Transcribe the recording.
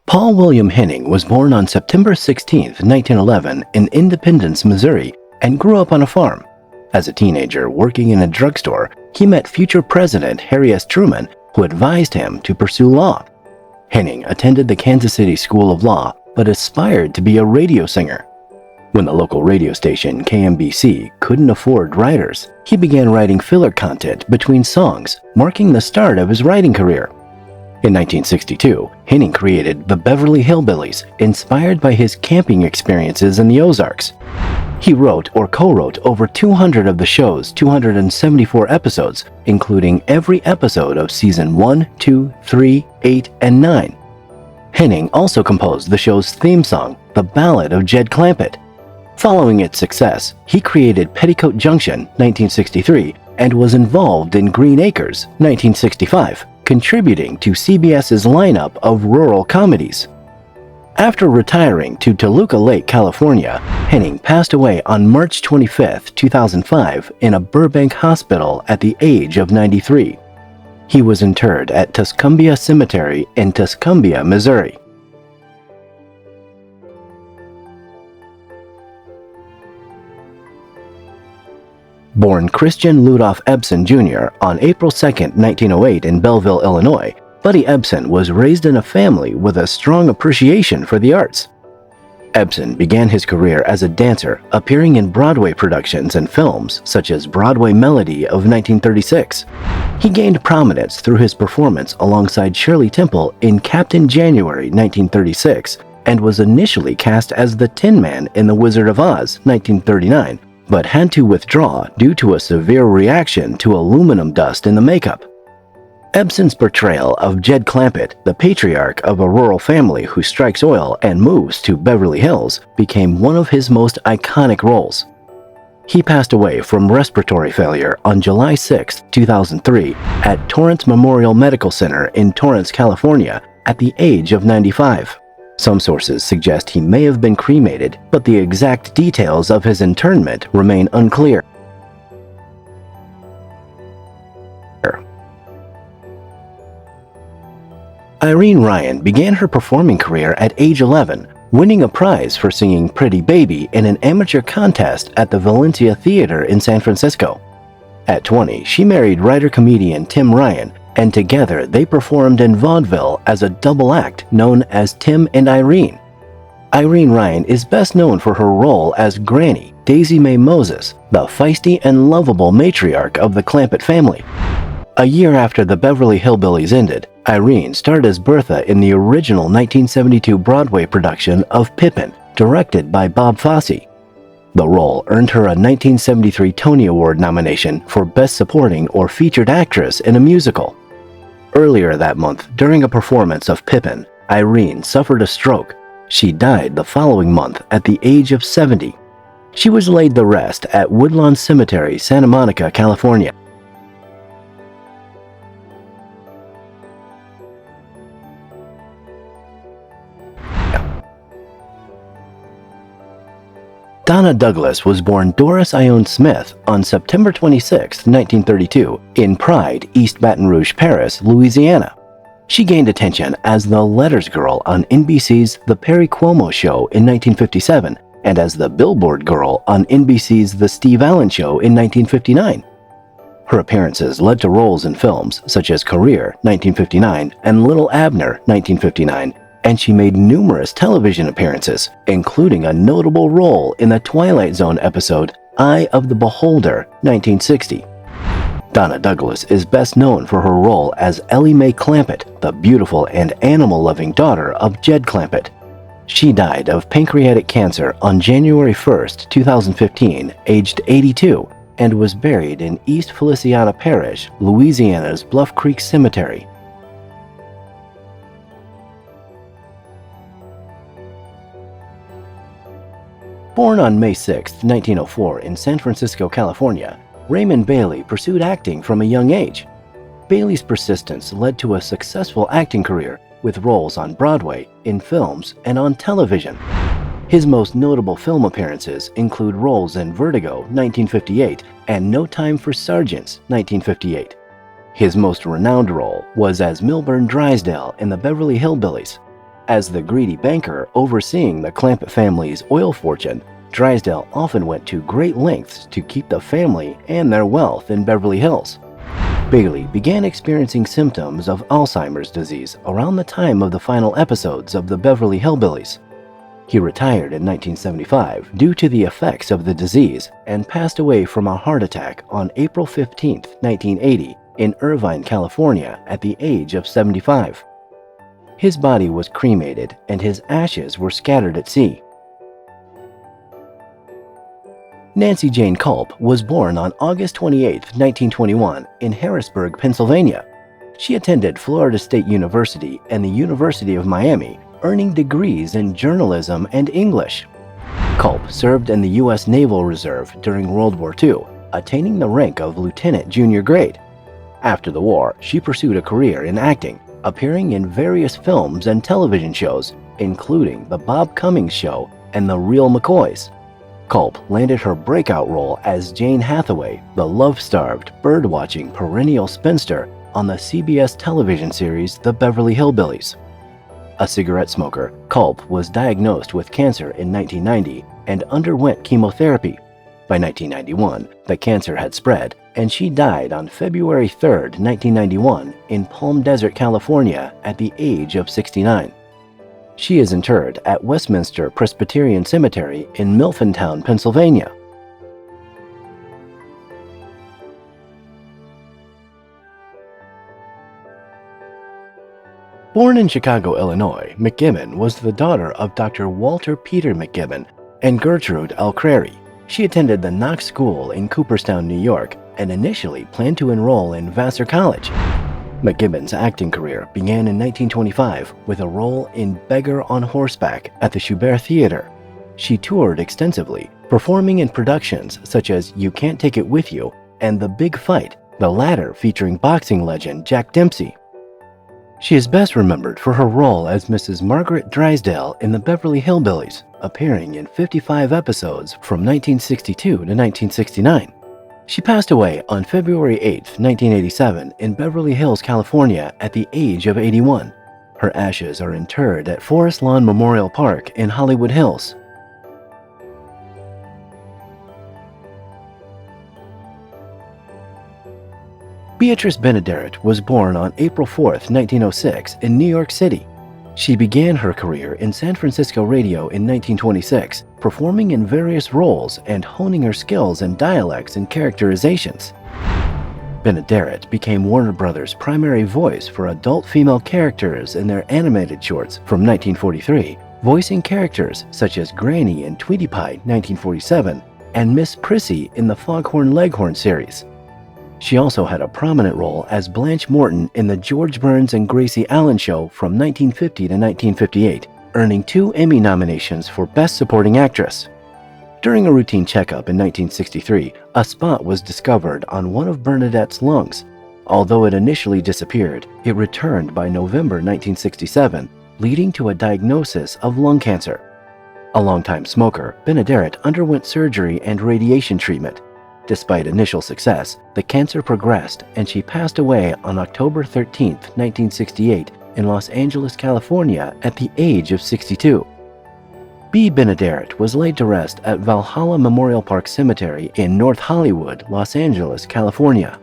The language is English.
Paul William Henning was born on September 16, 1911 in Independence, Missouri, and grew up on a farm. As a teenager working in a drugstore, he met future President Harry S. Truman, who advised him to pursue law. Henning attended the Kansas City School of Law, but aspired to be a radio singer. When the local radio station KMBC couldn't afford writers, he began writing filler content between songs, marking the start of his writing career. In 1962, Henning created the Beverly Hillbillies, inspired by his camping experiences in the Ozarks. He wrote or co-wrote over 200 of the show's 274 episodes, including every episode of Season 1, 2, 3, 8, and 9. Henning also composed the show's theme song, The Ballad of Jed Clampett. Following its success, he created Petticoat Junction, 1963, and was involved in Green Acres, 1965, contributing to CBS's lineup of rural comedies. After retiring to Toluca Lake, California, Henning passed away on March 25, 2005, in a Burbank hospital at the age of 93. He was interred at Tuscumbia Cemetery in Tuscumbia, Missouri. Born Christian Ludolf Ebsen Jr. on April 2, 1908 in Belleville, Illinois, Buddy Ebsen was raised in a family with a strong appreciation for the arts. Ebsen began his career as a dancer, appearing in Broadway productions and films such as Broadway Melody of 1936. He gained prominence through his performance alongside Shirley Temple in Captain January 1936 and was initially cast as the Tin Man in The Wizard of Oz 1939, but had to withdraw due to a severe reaction to aluminum dust in the makeup. Ebsen's portrayal of Jed Clampett, the patriarch of a rural family who strikes oil and moves to Beverly Hills, became one of his most iconic roles. He passed away from respiratory failure on July 6, 2003, at Torrance Memorial Medical Center in Torrance, California, at the age of 95. Some sources suggest he may have been cremated, but the exact details of his internment remain unclear. Irene Ryan began her performing career at age 11, winning a prize for singing Pretty Baby in an amateur contest at the Valencia Theater in San Francisco. At 20, she married writer-comedian Tim Ryan, and together they performed in vaudeville as a double act known as Tim and Irene. Irene Ryan is best known for her role as Granny, Daisy Mae Moses, the feisty and lovable matriarch of the Clampett family. A year after the Beverly Hillbillies ended, Irene starred as Bertha in the original 1972 Broadway production of Pippin, directed by Bob Fosse. The role earned her a 1973 Tony Award nomination for Best Supporting or Featured Actress in a Musical. Earlier that month, during a performance of Pippin, Irene suffered a stroke. She died the following month at the age of 70. She was laid to rest at Woodlawn Cemetery, Santa Monica, California. Donna Douglas was born Doris Ione Smith on September 26, 1932, in Pride, East Baton Rouge Parish, Louisiana. She gained attention as the Letters Girl on NBC's The Perry Como Show in 1957 and as the Billboard Girl on NBC's The Steve Allen Show in 1959. Her appearances led to roles in films such as Career, 1959, and Little Abner, 1959, and she made numerous television appearances, including a notable role in the Twilight Zone episode Eye of the Beholder, 1960. Donna Douglas is best known for her role as Ellie Mae Clampett, the beautiful and animal-loving daughter of Jed Clampett. She died of pancreatic cancer on January 1, 2015, aged 82, and was buried in East Feliciana Parish, Louisiana's Bluff Creek Cemetery. Born on May 6, 1904 in San Francisco, California, Raymond Bailey pursued acting from a young age. Bailey's persistence led to a successful acting career with roles on Broadway, in films, and on television. His most notable film appearances include roles in Vertigo, 1958, and No Time for Sergeants, 1958. His most renowned role was as Milburn Drysdale in the Beverly Hillbillies. As the greedy banker overseeing the Clamp family's oil fortune, Drysdale often went to great lengths to keep the family and their wealth in Beverly Hills. Bailey began experiencing symptoms of Alzheimer's disease around the time of the final episodes of the Beverly Hillbillies. He retired in 1975 due to the effects of the disease and passed away from a heart attack on April 15, 1980, in Irvine, California, at the age of 75. His body was cremated and his ashes were scattered at sea. Nancy Jane Culp was born on August 28, 1921, in Harrisburg, Pennsylvania. She attended Florida State University and the University of Miami, earning degrees in journalism and English. Culp served in the U.S. Naval Reserve during World War II, attaining the rank of lieutenant junior grade. After the war, she pursued a career in acting, appearing in various films and television shows, including The Bob Cummings Show and The Real McCoys. Culp landed her breakout role as Jane Hathaway, the love-starved, bird-watching perennial spinster on the CBS television series The Beverly Hillbillies. A cigarette smoker, Culp was diagnosed with cancer in 1990 and underwent chemotherapy. By 1991, the cancer had spread, and she died on February 3, 1991, in Palm Desert, California, at the age of 69. She is interred at Westminster Presbyterian Cemetery in Miltontown, Pennsylvania. Born in Chicago, Illinois, McGibbon was the daughter of Dr. Walter Peter McGibbon and Gertrude L. Crary. She attended the Knox School in Cooperstown, New York, and initially planned to enroll in Vassar College. McGibbon's acting career began in 1925 with a role in Beggar on Horseback at the Schubert Theater. She toured extensively, performing in productions such as You Can't Take It With You and The Big Fight, the latter featuring boxing legend Jack Dempsey. She is best remembered for her role as Mrs. Margaret Drysdale in the Beverly Hillbillies, appearing in 55 episodes from 1962 to 1969. She passed away on February 8, 1987, in Beverly Hills, California, at the age of 81. Her ashes are interred at Forest Lawn Memorial Park in Hollywood Hills. Beatrice Benaderet was born on April 4, 1906, in New York City. She began her career in San Francisco radio in 1926, performing in various roles and honing her skills in dialects and characterizations. Benaderet became Warner Brothers' primary voice for adult female characters in their animated shorts from 1943, voicing characters such as Granny in Tweety Pie 1947 and Miss Prissy in the Foghorn Leghorn series. She also had a prominent role as Blanche Morton in the George Burns and Gracie Allen Show from 1950 to 1958, earning 2 Emmy nominations for Best Supporting Actress. During a routine checkup in 1963, a spot was discovered on one of Bernadette's lungs. Although it initially disappeared, it returned by November 1967, leading to a diagnosis of lung cancer. A longtime smoker, Benaderet underwent surgery and radiation treatment. Despite initial success, the cancer progressed and she passed away on October 13, 1968, in Los Angeles, California, at the age of 62. Bea Benaderet was laid to rest at Valhalla Memorial Park Cemetery in North Hollywood, Los Angeles, California.